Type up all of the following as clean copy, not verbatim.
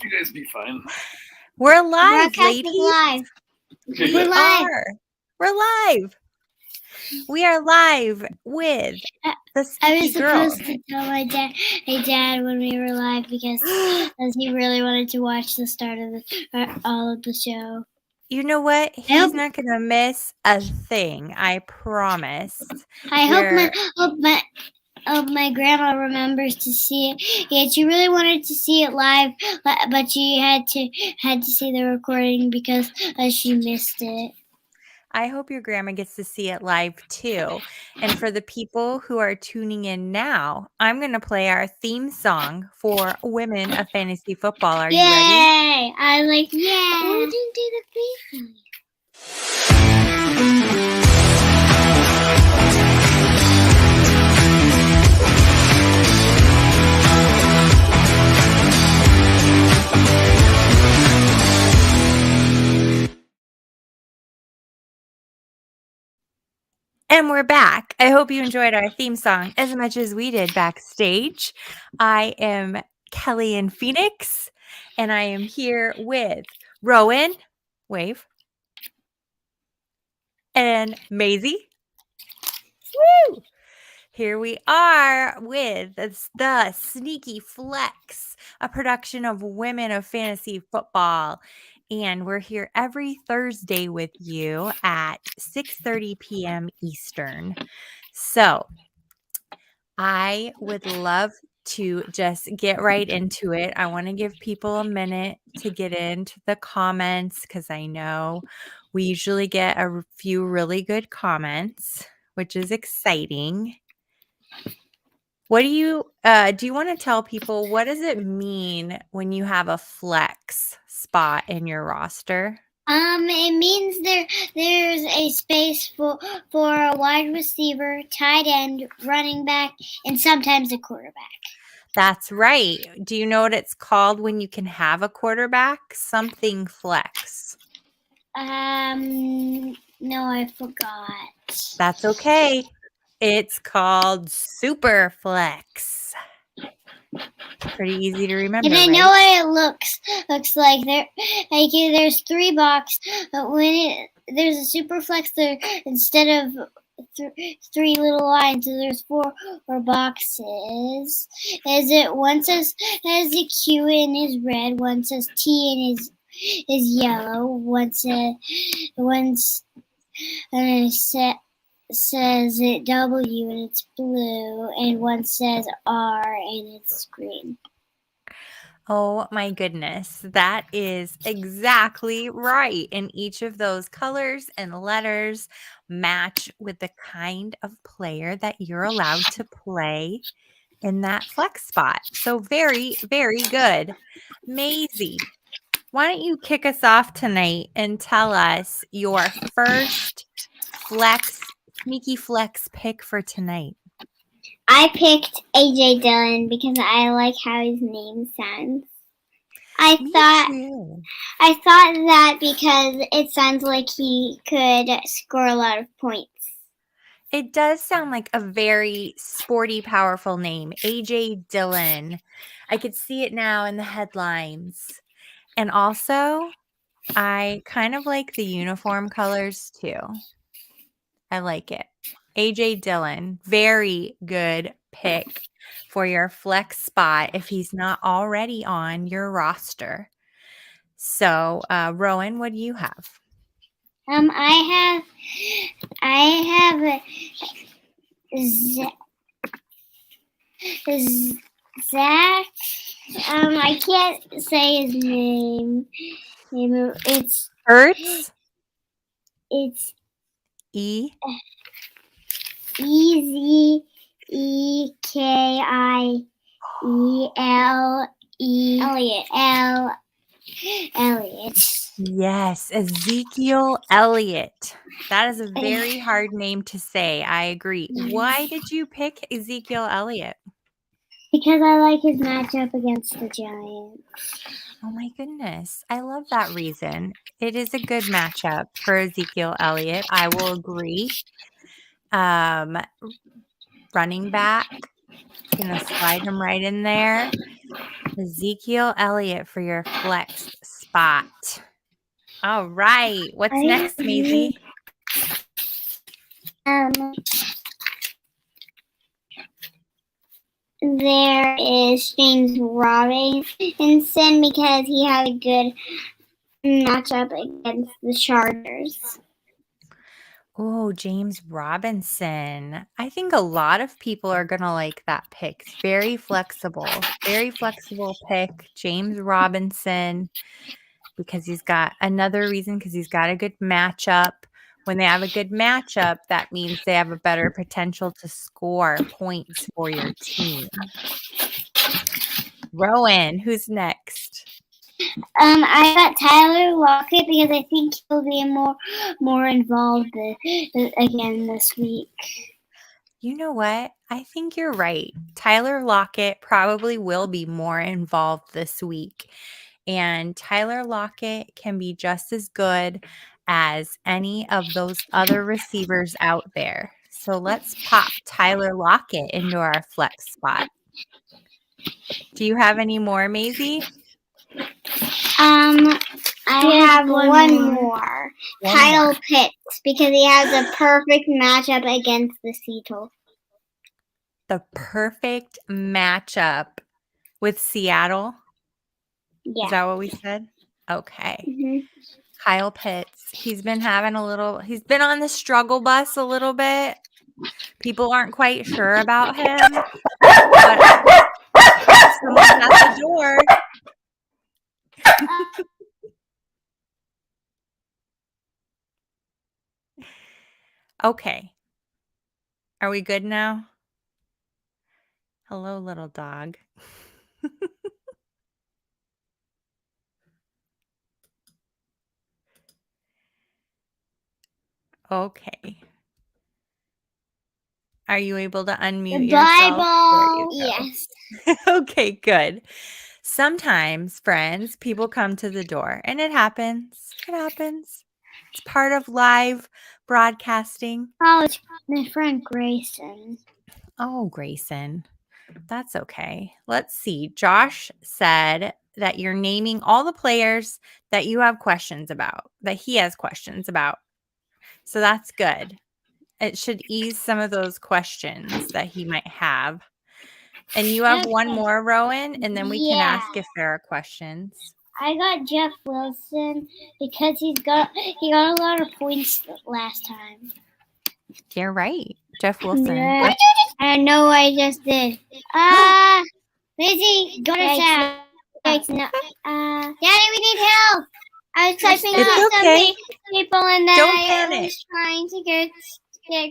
You guys be fine. We're live, Broadcasting ladies. live. Okay, We're good. live. We're live. We are live with the I Sneaky was Girls. supposed to tell my dad when we were live because he really wanted to watch the start of all of the show. You know what? He's hope- not going to miss a thing. I promise. I hope my grandma remembers to see it. Yeah, she really wanted to see it live, but she had to see the recording because she missed it. I hope your grandma gets to see it live too. And for the people who are tuning in now, I'm going to play our theme song for Women of Fantasy Football. Are you ready? Yay! I like yeah. We didn't do the theme song. And we're back. I hope you enjoyed our theme song as much as we did backstage. I am Kelly in Phoenix, and I am here with Rowan, wave, and Maisy. Woo! Here we are with the Sneaky Flex, a production of Women of Fantasy Football. And we're here every Thursday with you at 6:30 p.m. Eastern. So I would love to just get right into it. I want to give people a minute to get into the comments because I know we usually get a few really good comments, which is exciting. What do you want to tell people, what does it mean when you have a flex spot in your roster? It means there's a space for a wide receiver, tight end, running back, and sometimes a quarterback. That's right. Do you know what it's called when you can have a quarterback? Something flex. No, I forgot. That's okay. It's called super flex. Pretty easy to remember, And I know what it looks like. There's 3 boxes, but when there's a super flex there, instead of 3 little lines, so there's 4 boxes. One says the Q in is red, one says T in is yellow, one says it W and it's blue, and one says R and it's green. Oh my goodness, that is exactly right. And each of those colors and letters match with the kind of player that you're allowed to play in that flex spot. So very, very good. Maisy, why don't you kick us off tonight and tell us your first sneaky flex pick for tonight? I picked AJ Dillon because I like how his name sounds. I thought that because it sounds like he could score a lot of points. It does sound like a very sporty, powerful name, AJ Dillon. I could see it now in the headlines. And also, I kind of like the uniform colors too. I like it. AJ Dillon, very good pick for your flex spot if he's not already on your roster. So, Rowan, what do you have? I have Zach. I can't say his name. It's Ertz? It's E? Elliott. Yes, Ezekiel Elliott. That is a very hard name to say. I agree. Why did you pick Ezekiel Elliott? Because I like his matchup against the Giants. Oh my goodness. I love that reason. It is a good matchup for Ezekiel Elliott. I will agree. Running back, gonna slide him right in there. Ezekiel Elliott for your flex spot. All right. What's next, Maisy? There is James Robinson because he had a good matchup against the Chargers. Oh, James Robinson. I think a lot of people are going to like that pick. It's very flexible pick. James Robinson, because he's got another reason, because he's got a good matchup. When they have a good matchup, that means they have a better potential to score points for your team. Rowan, who's next? I got Tyler Lockett because I think he'll be more involved again this week. You know what? I think you're right. Tyler Lockett probably will be more involved this week. And Tyler Lockett can be just as good as any of those other receivers out there. So let's pop Tyler Lockett into our flex spot. Do you have any more, Maisy? I have one more. Kyle Pitts, because he has a perfect matchup against the Seattle. The perfect matchup with Seattle? Yeah. Is that what we said? Okay. Mm-hmm. Kyle Pitts. He's been on the struggle bus a little bit. People aren't quite sure about him. But someone's at the door. Okay. Are we good now? Hello, little dog. Okay. Are you able to unmute yourself? Bible. Yes. Okay, good. Sometimes, friends, people come to the door, and it happens. It happens. It's part of live broadcasting. Oh, it's my friend Grayson. Oh, Grayson. That's okay. Let's see. Josh said that you're naming all the players that you have questions about, that he has questions about. So that's good. It should ease some of those questions that he might have. And you have one more, Rowan, and then we can ask if there are questions. I got Jeff Wilson because he got a lot of points last time. You're right. Jeff Wilson. Yeah. I know I just did. Maisy, go to chat. No. Daddy, we need help. I was typing It's okay. people and then Don't I panic. was trying to get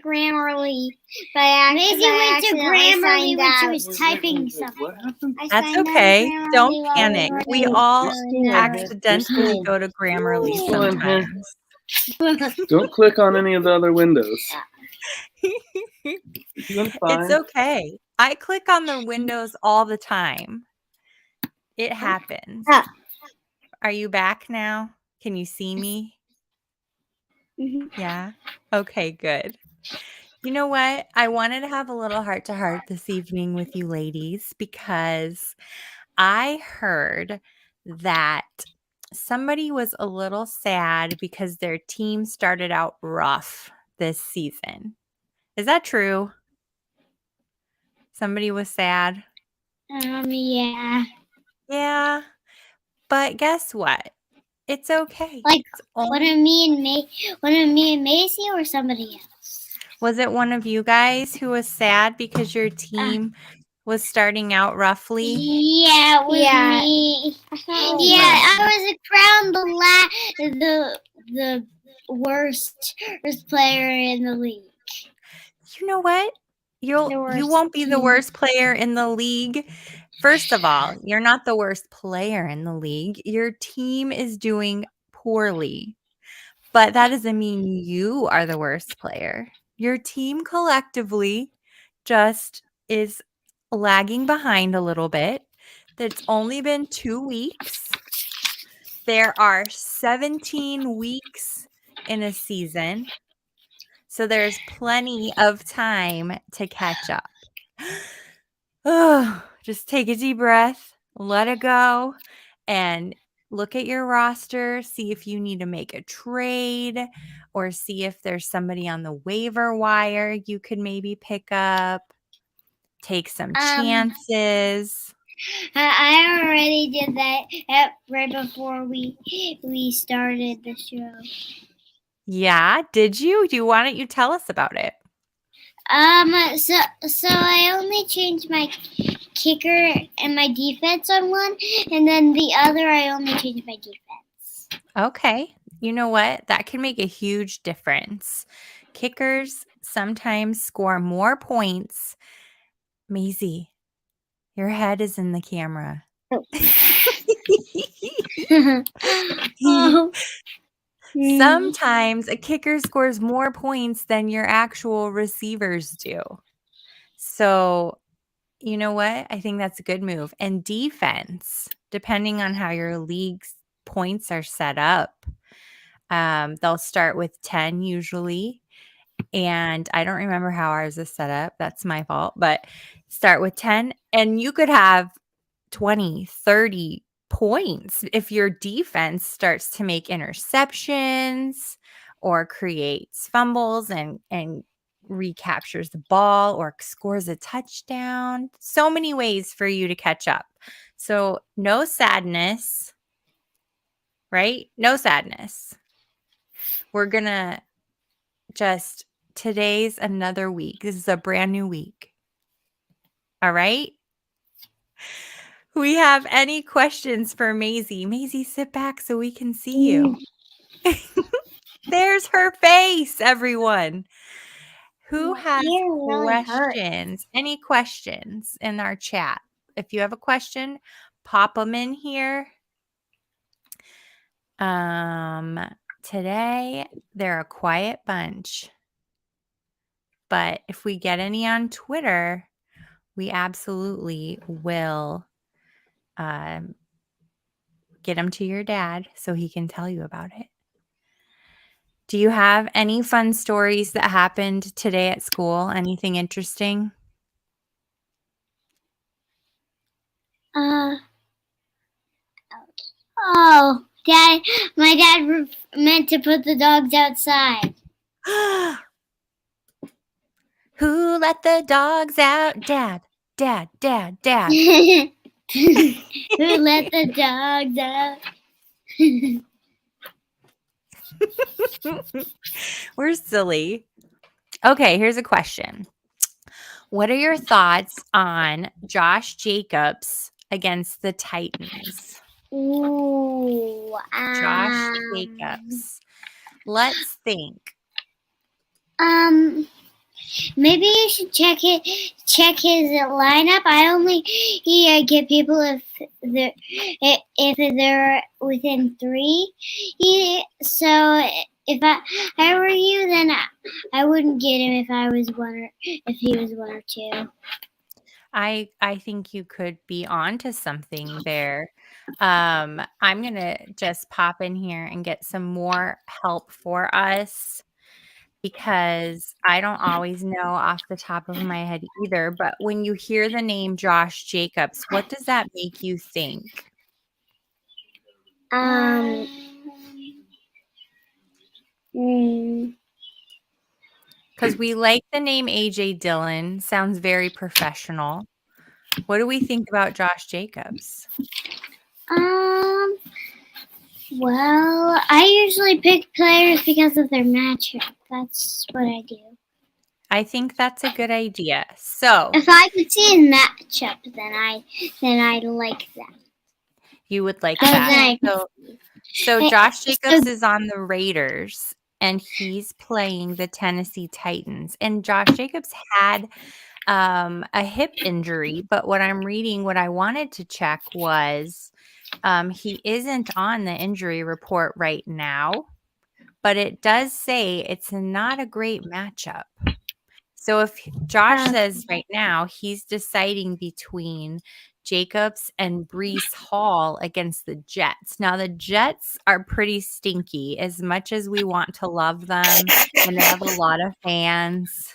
Grammarly by accident. Maisy went to Grammarly when she was typing something. What happened? That's okay. Don't panic. We all accidentally go to Grammarly sometimes. Don't click on any of the other windows. It's okay. I click on the windows all the time. It happens. Are you back now? Can you see me? Mm-hmm. Yeah. Okay, good. You know what? I wanted to have a little heart-to-heart this evening with you ladies because I heard that somebody was a little sad because their team started out rough this season. Is that true? Somebody was sad? Yeah. Yeah. But guess what? It's okay. Like one of me and Maisy or somebody else? Was it one of you guys who was sad because your team was starting out roughly? Yeah, it was me. I was crowned the worst player in the league. You know what? You won't be the worst player in the league. First of all, you're not the worst player in the league. Your team is doing poorly. But that doesn't mean you are the worst player. Your team collectively just is lagging behind a little bit. It's only been 2 weeks. There are 17 weeks in a season. So there's plenty of time to catch up. Oh, just take a deep breath. let it go and look at your roster, see if you need to make a trade or see if there's somebody on the waiver wire you could maybe pick up. Take some chances. I already did that right before we started the show. Yeah, did you? Why don't you tell us about it? So I only changed my kicker and my defense on one, and then the other I only changed my defense. Okay. You know what? That can make a huge difference. Kickers sometimes score more points. Maisy, your head is in the camera. Oh. Sometimes a kicker scores more points than your actual receivers do. So, you know what? I think that's a good move. And defense, depending on how your league's points are set up, they'll start with 10 usually. And I don't remember how ours is set up. That's my fault. But start with 10 and you could have 20, 30 points if your defense starts to make interceptions or creates fumbles and recaptures the ball or scores a touchdown. So many ways for you to catch up. So no sadness, right? No sadness. We're going to just, today's another week. This is a brand new week. All right? We have any questions for Maisy? Maisy, sit back so we can see you. There's her face, everyone. Who My has ear really hurts. questions? Any questions in our chat? If you have a question, pop them in here. Today, they're a quiet bunch. But if we get any on Twitter, we absolutely will get them to your dad so he can tell you about it. Do you have any fun stories that happened today at school? Anything interesting? Oh, Dad, my dad meant to put the dogs outside. Who let the dogs out? Dad, dad, dad, dad. Who let the dogs out? We're silly. Okay, here's a question. What are your thoughts on Josh Jacobs against the Titans? Ooh, Josh Jacobs. Let's think. Maybe you should check his lineup. I only get people if they're within 3. So if I were you, then I wouldn't get him if I was if he was 1 or 2. I think you could be onto something there. I'm going to just pop in here and get some more help for us because I don't always know off the top of my head either. But when you hear the name Josh Jacobs, what does that make you think? Because we like the name AJ Dillon. Sounds very professional. What do we think about Josh Jacobs? Well, I usually pick players because of their matchup. That's what I do. I think that's a good idea. So if I could see his matchup, then I'd like that. You would like that. So Josh Jacobs is on the Raiders and he's playing the Tennessee Titans. And Josh Jacobs had a hip injury, but what I'm reading, what I wanted to check was he isn't on the injury report right now, but it does say it's not a great matchup. So if Josh says right now he's deciding between Jacobs and Breece Hall against the Jets. Now, the Jets are pretty stinky as much as we want to love them and they have a lot of fans.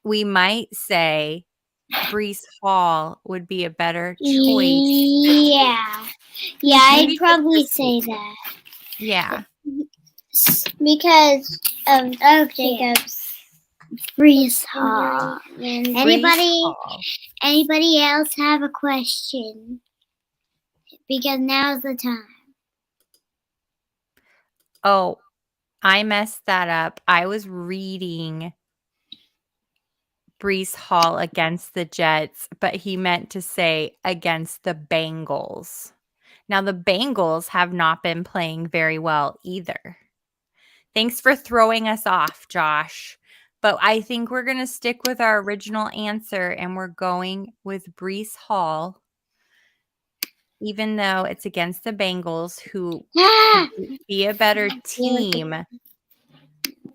We might say Brees Hall would be a better choice. Yeah. Yeah, Maybe I'd just probably this say that. Yeah. Because of Jacob's Brees Hall. Anybody else have a question? Because now's the time. Oh, I messed that up. I was reading Brees Hall against the Jets, but he meant to say against the Bengals. Now, the Bengals have not been playing very well either. Thanks for throwing us off, Josh. But I think we're going to stick with our original answer, and we're going with Brees Hall, even though it's against the Bengals, who could be a better team.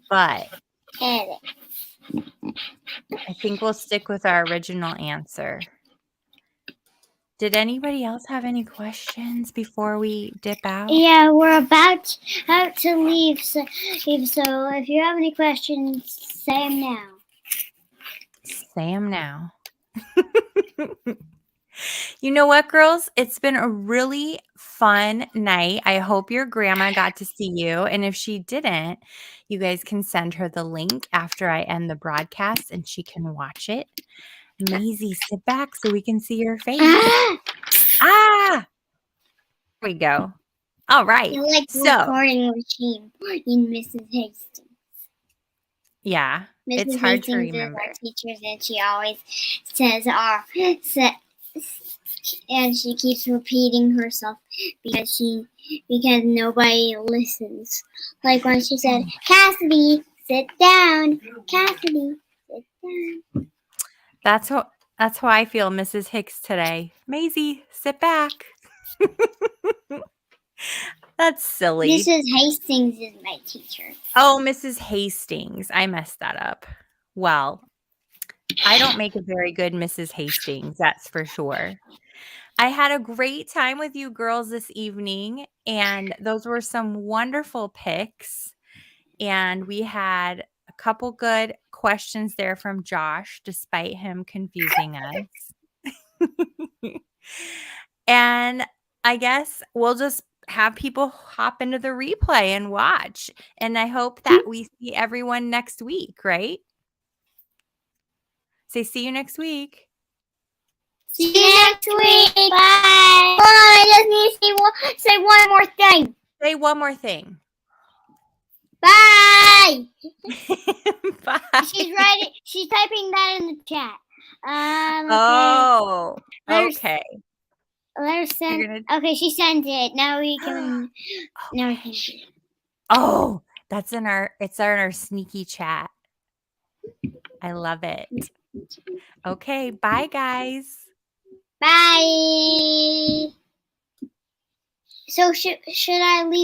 But I think we'll stick with our original answer. Did anybody else have any questions before we dip out? Yeah, we're about to leave. So if you have any questions, say them now. Say them now. You know what, girls? It's been a really fun night. I hope your grandma got to see you. And if she didn't, you guys can send her the link after I end the broadcast and she can watch it. Maisy, sit back so we can see your face. There we go. All right. You're like recording machine in Mrs. Hastings. Yeah. Mrs. It's hard Hastings to remember. is our teacher, and she always says and she keeps repeating herself because nobody listens. Like when she said, "Cassidy, sit down. Cassidy, sit down." That's how I feel, Mrs. Hicks, today. Maisy, sit back. That's silly. Mrs. Hastings is my teacher. Oh, Mrs. Hastings. I messed that up. Well, I don't make a very good Mrs. Hastings, that's for sure. I had a great time with you girls this evening, and those were some wonderful picks. And we had a couple good questions there from Josh, despite him confusing us. And I guess we'll just have people hop into the replay and watch. And I hope that we see everyone next week, right? Say, see you next week. See you next week. Bye. Hold on, I just need to say one more thing. Say one more thing. Bye. Bye. She's typing that in the chat. Okay. Oh, okay. Let her send. Okay, she sent it. Now we can. Now we can. Oh, it's in our sneaky chat. I love it. Okay, bye guys. Bye. So should I leave?